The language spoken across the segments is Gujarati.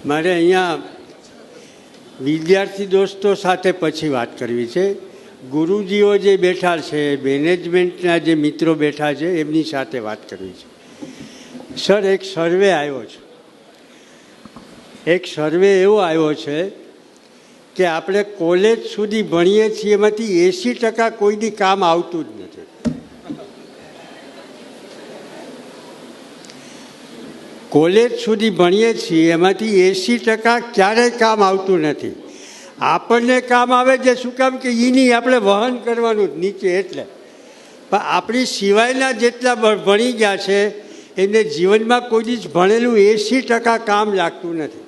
મારે અહીંયા વિદ્યાર્થી દોસ્તો સાથે પછી વાત કરવી છે. ગુરુજીઓ જે બેઠા છે, મેનેજમેન્ટના જે મિત્રો બેઠા છે, એમની સાથે વાત કરવી છે. સર, એક સર્વે આવ્યો છે. એક સર્વે એવો આવ્યો છે કે આપણે કોલેજ સુધી ભણીએ છીએ એમાંથી 80% કોઈની કામ આવતું જ નથી. કોલેજ સુધી ભણીએ છીએ એમાંથી 80% ક્યારેય કામ આવતું નથી. આપણને કામ આવે છે શું કામ કે એની આપણે વહન કરવાનું નીચે એટલે. પણ આપણી સિવાયના જેટલા ભણી ગયા છે એને જીવનમાં કોઈ જ ભણેલું 80% કામ લાગતું નથી.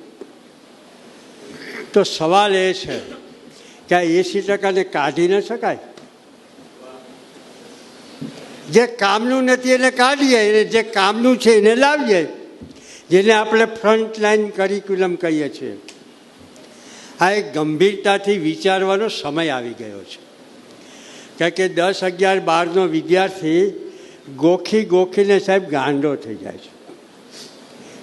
તો સવાલ એ છે કે આ 80%ને કાઢી ન શકાય? જે કામનું નથી એને કાઢીએ, અને જે કામનું છે એને લાવીએ, જેને આપણે ફ્રન્ટ લાઈન કરિક્યુલમ કહીએ છીએ. આ એક ગંભીરતાથી વિચારવાનો સમય આવી ગયો છે. કારણ કે 10, 11, 12નો વિદ્યાર્થી ગોખીને સાહેબ ગાંડો થઈ જાય છે.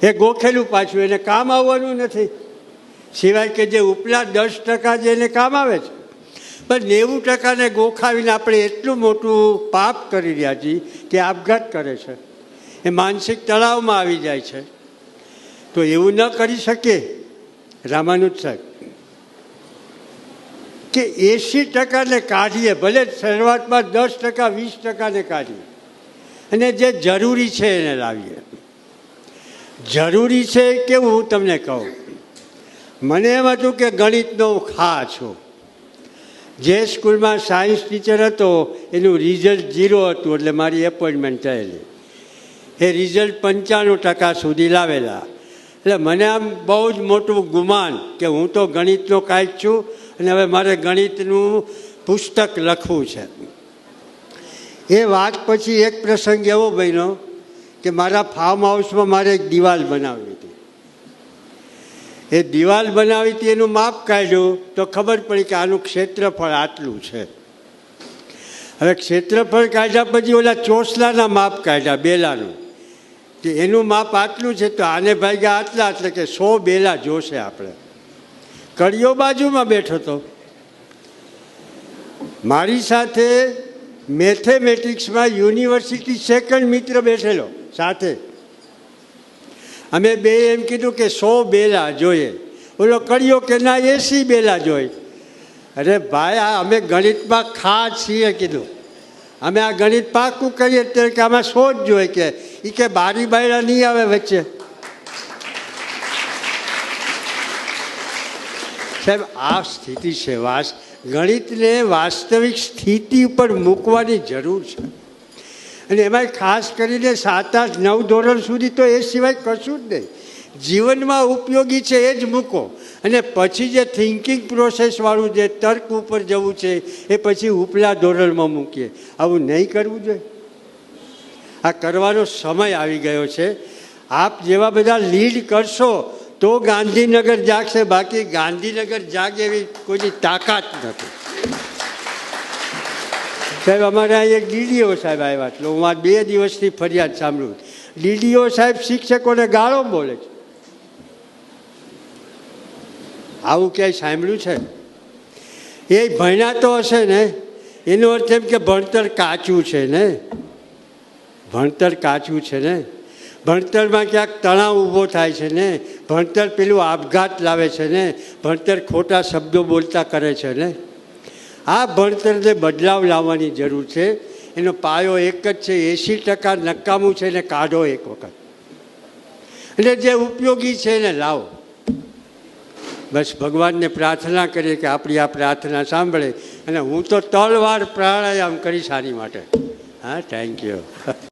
એ ગોખેલું પાછું એને કામ આવવાનું નથી, સિવાય કે જે ઉપલા 10% જે એને કામ આવે છે. પણ 90%ને ગોખાવીને આપણે એટલું મોટું પાપ કરી રહ્યા છીએ કે આપઘાત કરે છે, એ માનસિક તણાવમાં આવી જાય છે. તો એવું ન કરી શકીએ રામાનુજ સાહેબ કે 80%ને કાઢીએ, ભલે શરૂઆતમાં 10%, 20%ને કાઢીએ, અને જે જરૂરી છે એને લાવીએ. જરૂરી છે કેવું હું તમને કહું. મને એમ હતું કે ગણિતનો ખા છું. જે સ્કૂલમાં સાયન્સ ટીચર હતો એનું રિઝલ્ટ 0 હતું, એટલે મારી એપોઇન્ટમેન્ટ થયેલી. એ રિઝલ્ટ 95% સુધી લાવેલા. એટલે મને આમ બહુ જ મોટું ગુમાન કે હું તો ગણિતનો કાંઈક છું અને હવે મારે ગણિતનું પુસ્તક લખવું છે. એ વાત પછી એક પ્રસંગ એવો બન્યો કે મારા ફાર્મ હાઉસમાં મારે એક દિવાલ બનાવવી હતી. એ દિવાલ બનાવી હતી, એનું માપ કાઢ્યું તો ખબર પડી કે આનું ક્ષેત્રફળ આટલું છે. હવે ક્ષેત્રફળ કાઢ્યા પછી ઓલા ચોસલાના માપ કાઢ્યા, બેલાનું, કે એનું માપ આટલું છે તો આને ભાગ્યા આટલા, એટલે કે 100 બેલા જોશે આપણે. કડિયો બાજુમાં બેઠો હતો. મારી સાથે મેથેમેટિક્સમાં યુનિવર્સિટી સેકન્ડ મિત્ર બેઠેલો સાથે. અમે બે એમ કીધું કે 100 બેલા જોઈએ. ઓલો કડિયો કે ના 80 બેલા જોઈએ. અરે ભાઈ, આ અમે ગણિતમાં ખા છીએ કીધું. અમે આ ગણિત પાકું કરીએ ત્યારે કે આમાં 100 જ જોઈએ. કે એ કે બારી બાયડા નહીં આવે વચ્ચે. સાહેબ, આ સ્થિતિ છે. ગણિતને વાસ્તવિક સ્થિતિ ઉપર મૂકવાની જરૂર છે. અને એમાં ખાસ કરીને 7, 8, 9 ધોરણ સુધી તો એ સિવાય કશું જ નહીં. જીવનમાં ઉપયોગી છે એ જ મૂકો, અને પછી જે થિંકિંગ પ્રોસેસવાળું જે તર્ક ઉપર જવું છે એ પછી ઉપલા ધોરણમાં મૂકીએ. આવું નહીં કરવું જોઈએ. આ કરવાનો સમય આવી ગયો છે. આપ જેવા બધા લીડ કરશો તો ગાંધીનગર જાગશે, બાકી ગાંધીનગર જાગે એવી કોઈની તાકાત નથી. સાહેબ, અમારે અહીં એક ડીડીઓ સાહેબ આવ્યા એટલે હું આ 2 દિવસથી ફરિયાદ સાંભળું. ડીડીઓ સાહેબ શિક્ષકોને ગાળો બોલે છે. આવું ક્યાંય સાંભળ્યું છે? એ ભણ્યા તો હશે ને, એનો અર્થ એમ કે ભણતર કાચું છે ને. ભણતર કાચું છે ને. ભણતરમાં ક્યાંક તણાવ ઊભો થાય છે ને. ભણતર પેલું આપઘાત લાવે છે ને. ભણતર ખોટા શબ્દો બોલતા કરે છે ને. આ ભણતરને બદલાવ લાવવાની જરૂર છે. એનો પાયો એક જ છે, 80% નકામું છે એને કાઢો એક વખત, એટલે જે ઉપયોગી છે એને લાવો. બસ ભગવાનને પ્રાર્થના કરીએ કે આપણી આ પ્રાર્થના સાંભળે. અને હું તો તલવાર પ્રાણાયામ કરીશ આની માટે. હા, થેન્ક યુ.